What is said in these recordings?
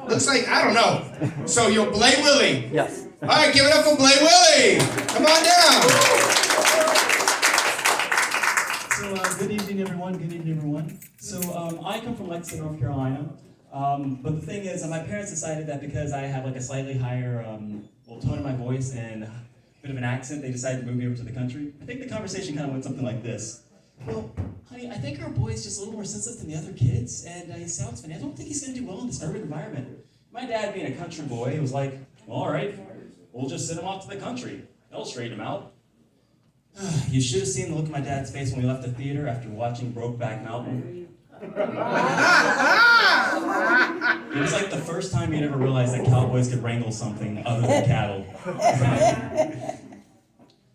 Looks like, I don't know. So you're Blay Willie. Yes. All right, give it up for Blay Willie. Come on down. So good evening, everyone. Good evening, everyone. So I come from Lexington, North Carolina. But the thing is, my parents decided that because I have like a slightly higher tone in my voice and a bit of an accent, they decided to move me over to the country. I think the conversation kind of went something like this. Well, honey, I think our boy's just a little more sensitive than the other kids, and he sounds funny. I don't think he's going to do well in this urban environment. My dad, being a country boy, was like, well, all right, we'll just send him off to the country. They'll straighten him out. You should have seen the look on my dad's face when we left the theater after watching Brokeback Mountain. It was like the first time he'd ever realized that cowboys could wrangle something other than cattle.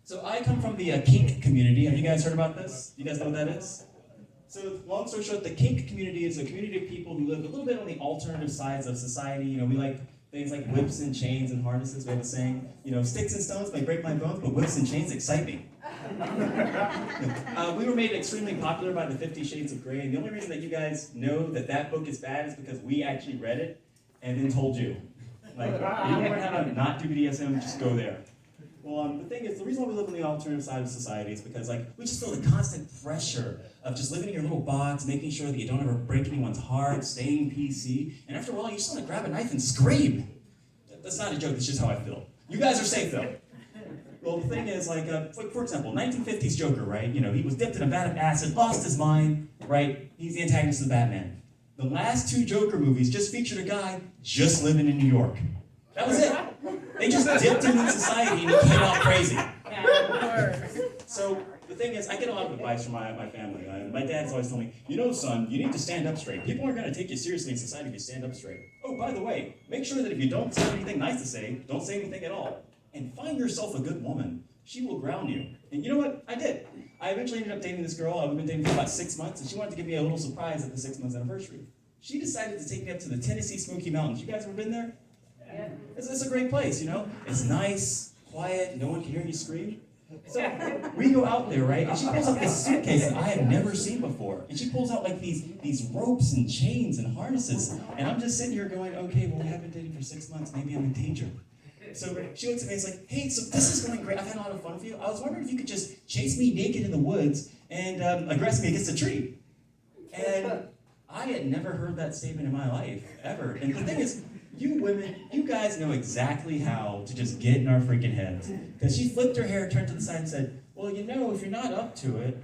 So I come from the kink community. Have you guys heard about this? You guys know what that is? So long story short, the kink community is a community of people who live a little bit on the alternative sides of society. You know, we like things like whips and chains and harnesses. We have a saying, you know, sticks and stones may break my bones, but whips and chains excite me. We were made extremely popular by the 50 Shades of Grey, and the only reason that you guys know that that book is bad is because we actually read it and then told you. Like, if you learn how to not do BDSM, just go there. Well, the thing is, the reason why we live on the alternative side of society is because, like, we just feel the constant pressure of just living in your little box, making sure that you don't ever break anyone's heart, staying PC, and after a while, you just want to grab a knife and scream. That's not a joke, that's just how I feel. You guys are safe, though. Well, the thing is, like for example, 1950s Joker, right? You know, he was dipped in a vat of acid, lost his mind, right? He's the antagonist of Batman. The last two Joker movies just featured a guy just living in New York. That was it. They just dipped him in society and he came out crazy. So the thing is, I get a lot of advice from my family. My dad's always told me, you know, son, you need to stand up straight. People aren't going to take you seriously in society if you stand up straight. Oh, by the way, make sure that if you don't have anything nice to say, don't say anything at all. And find yourself a good woman. She will ground you. And you know what? I did. I eventually ended up dating this girl. I've been dating for about 6 months, and she wanted to give me a little surprise at the 6 months anniversary. She decided to take me up to the Tennessee Smoky Mountains. You guys ever been there? Yeah. It's a great place, you know? It's nice, quiet, no one can hear you scream. So we go out there, right? And she pulls out this suitcase that I had never seen before. And she pulls out like these ropes and chains and harnesses. And I'm just sitting here going, okay, well, we have been dating for 6 months. Maybe I'm in danger. So she looks at me and is like, hey, so this is going great. I've had a lot of fun with you. I was wondering if you could just chase me naked in the woods and aggress me against a tree. And I had never heard that statement in my life, ever. And the thing is, you women, you guys know exactly how to just get in our freaking heads. Because she flipped her hair, turned to the side and said, well, you know, if you're not up to it.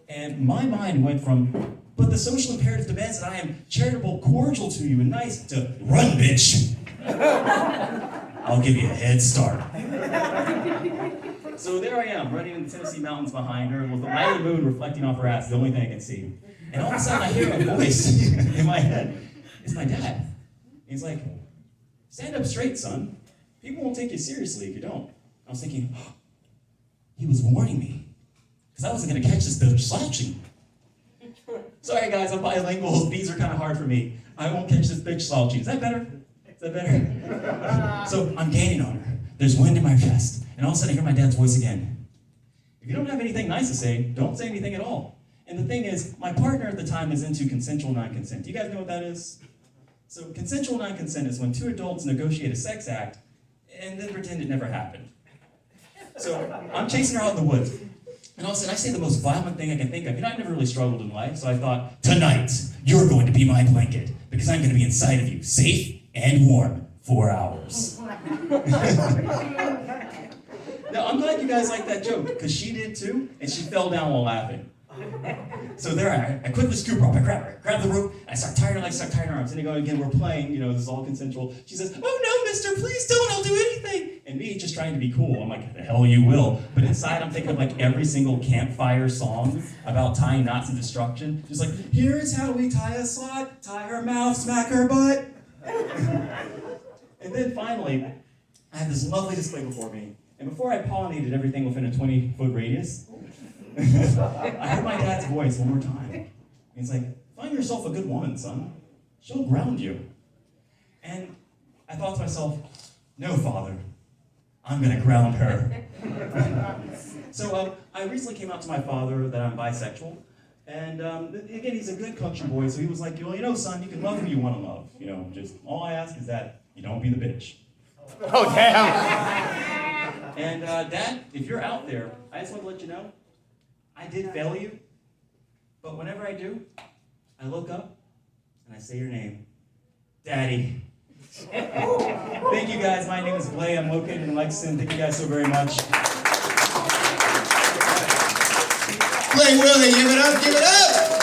And my mind went from, but the social imperative demands that I am charitable, cordial to you, and nice, to run, bitch. I'll give you a head start. So there I am, running in the Tennessee mountains behind her, with the light of the moon reflecting off her ass, the only thing I can see. And all of a sudden I hear a voice in my head. It's my dad. He's like, stand up straight, son. People won't take you seriously if you don't. I was thinking, oh, he was warning me. Because I wasn't going to catch this bitch slouching. Sorry guys, I'm bilingual. These are kind of hard for me. I won't catch this bitch slouching. Is that better? Is that better? So I'm gaining on her. There's wind in my chest. And all of a sudden I hear my dad's voice again. If you don't have anything nice to say, don't say anything at all. And the thing is, my partner at the time is into consensual non-consent. Do you guys know what that is? So consensual non-consent is when two adults negotiate a sex act and then pretend it never happened. So I'm chasing her out in the woods. And all of a sudden I say the most violent thing I can think of. You know, I've never really struggled in life, so I thought, tonight, you're going to be my blanket because I'm going to be inside of you, safe and warm, 4 hours. Now, I'm glad you guys like that joke, because she did too, and she fell down while laughing. So there I quickly scoop her up, I grab the rope, and I start tying her legs, start tying her arms, and go again, we're playing, you know, this is all consensual. She says, oh no, mister, please don't, I'll do anything. And me just trying to be cool, I'm like, the hell you will. But inside I'm thinking of like every single campfire song about tying knots and destruction. Just like, here's how we tie a slut, tie her mouth, smack her butt. And then finally, I had this lovely display before me. And before I pollinated everything within a 20-foot radius, I heard my dad's voice one more time. He's like, find yourself a good woman, son. She'll ground you. And I thought to myself, no, Father, I'm gonna ground her. So I recently came out to my father that I'm bisexual, And again, he's a good country boy, so he was like, well, son, you can love who you want to love. Just all I ask is that you don't be the bitch. Oh, damn. And Dad, if you're out there, I just want to let you know, I did fail you, but whenever I do, I look up and I say your name, Daddy. Thank you guys. My name is Blay. I'm located in Lexington. Thank you guys so very much. Blay Willie, give it up, give it up!